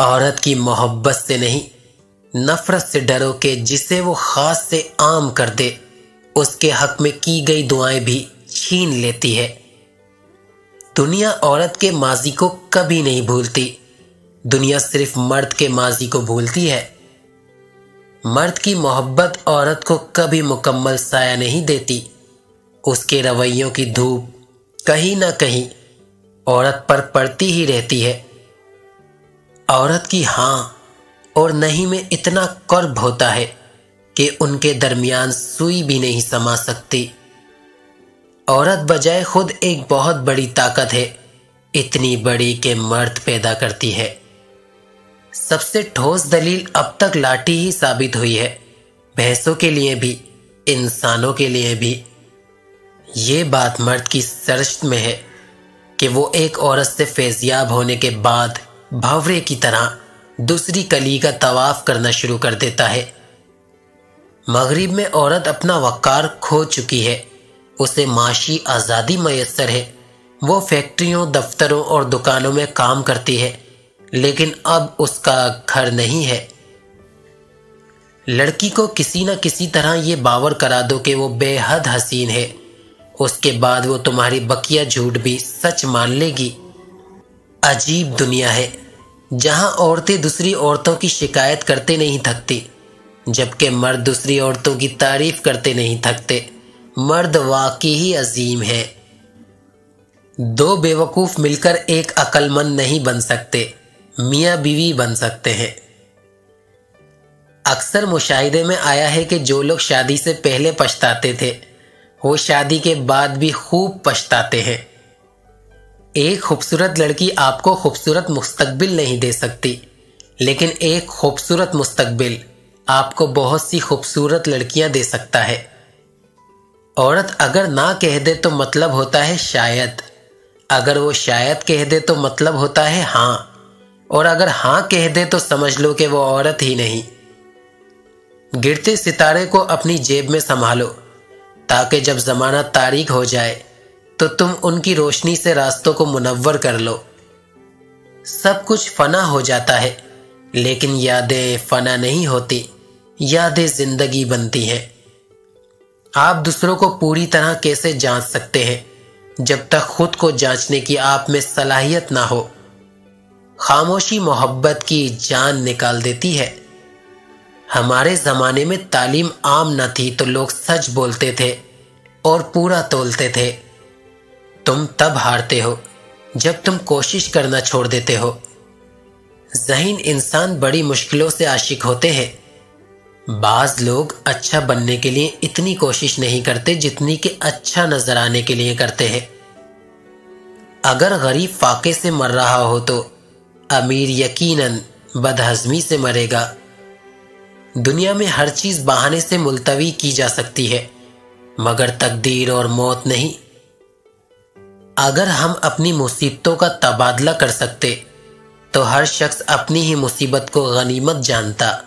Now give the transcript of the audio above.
عورت کی محبت سے نہیں، نفرت سے ڈرو کہ جسے وہ خاص سے عام کر دے، اس کے حق میں کی گئی دعائیں بھی چھین لیتی ہے۔ دنیا عورت کے ماضی کو کبھی نہیں بھولتی، دنیا صرف مرد کے ماضی کو بھولتی ہے۔ مرد کی محبت عورت کو کبھی مکمل سایہ نہیں دیتی، اس کے رویوں کی دھوپ کہیں نہ کہیں عورت پر پڑتی ہی رہتی ہے۔ عورت کی ہاں اور نہیں میں اتنا قرب ہوتا ہے کہ ان کے درمیان سوئی بھی نہیں سما سکتی۔ عورت بجائے خود ایک بہت بڑی طاقت ہے، اتنی بڑی کہ مرد پیدا کرتی ہے۔ سب سے ٹھوس دلیل اب تک لاٹھی ہی ثابت ہوئی ہے، بھینسوں کے لیے بھی، انسانوں کے لیے بھی۔ یہ بات مرد کی سرشت میں ہے کہ وہ ایک عورت سے فیضیاب ہونے کے بعد بھنورے کی طرح دوسری کلی کا طواف کرنا شروع کر دیتا ہے۔ مغرب میں عورت اپنا وقار کھو چکی ہے، اسے معاشی آزادی میسر ہے، وہ فیکٹریوں، دفتروں اور دکانوں میں کام کرتی ہے، لیکن اب اس کا گھر نہیں ہے۔ لڑکی کو کسی نہ کسی طرح یہ باور کرا دو کہ وہ بے حد حسین ہے، اس کے بعد وہ تمہاری بقیہ جھوٹ بھی سچ مان لے گی۔ عجیب دنیا ہے جہاں عورتیں دوسری عورتوں کی شکایت کرتے نہیں تھکتی، جبکہ مرد دوسری عورتوں کی تعریف کرتے نہیں تھکتے۔ مرد واقعی ہی عظیم ہے۔ دو بیوقوف مل کر ایک عقل مند نہیں بن سکتے، میاں بیوی بن سکتے ہیں۔ اکثر مشاہدے میں آیا ہے کہ جو لوگ شادی سے پہلے پچھتاتے تھے، وہ شادی کے بعد بھی خوب پچھتاتے ہیں۔ ایک خوبصورت لڑکی آپ کو خوبصورت مستقبل نہیں دے سکتی، لیکن ایک خوبصورت مستقبل آپ کو بہت سی خوبصورت لڑکیاں دے سکتا ہے۔ عورت اگر نہ کہہ دے تو مطلب ہوتا ہے شاید، اگر وہ شاید کہہ دے تو مطلب ہوتا ہے ہاں، اور اگر ہاں کہہ دے تو سمجھ لو کہ وہ عورت ہی نہیں۔ گرتے ستارے کو اپنی جیب میں سنبھالو تاکہ جب زمانہ تاریک ہو جائے تو تم ان کی روشنی سے راستوں کو منور کر لو۔ سب کچھ فنا ہو جاتا ہے، لیکن یادیں فنا نہیں ہوتی، یادیں زندگی بنتی ہیں۔ آپ دوسروں کو پوری طرح کیسے جانچ سکتے ہیں جب تک خود کو جانچنے کی آپ میں صلاحیت نہ ہو؟ خاموشی محبت کی جان نکال دیتی ہے۔ ہمارے زمانے میں تعلیم عام نہ تھی تو لوگ سچ بولتے تھے اور پورا تولتے تھے۔ تم تب ہارتے ہو جب تم کوشش کرنا چھوڑ دیتے ہو۔ ذہین انسان بڑی مشکلوں سے عاشق ہوتے ہیں۔ بعض لوگ اچھا بننے کے لیے اتنی کوشش نہیں کرتے جتنی کہ اچھا نظر آنے کے لیے کرتے ہیں۔ اگر غریب فاقے سے مر رہا ہو تو امیر یقیناً بدہضمی سے مرے گا۔ دنیا میں ہر چیز بہانے سے ملتوی کی جا سکتی ہے، مگر تقدیر اور موت نہیں۔ اگر ہم اپنی مصیبتوں کا تبادلہ کر سکتے تو ہر شخص اپنی ہی مصیبت کو غنیمت جانتا۔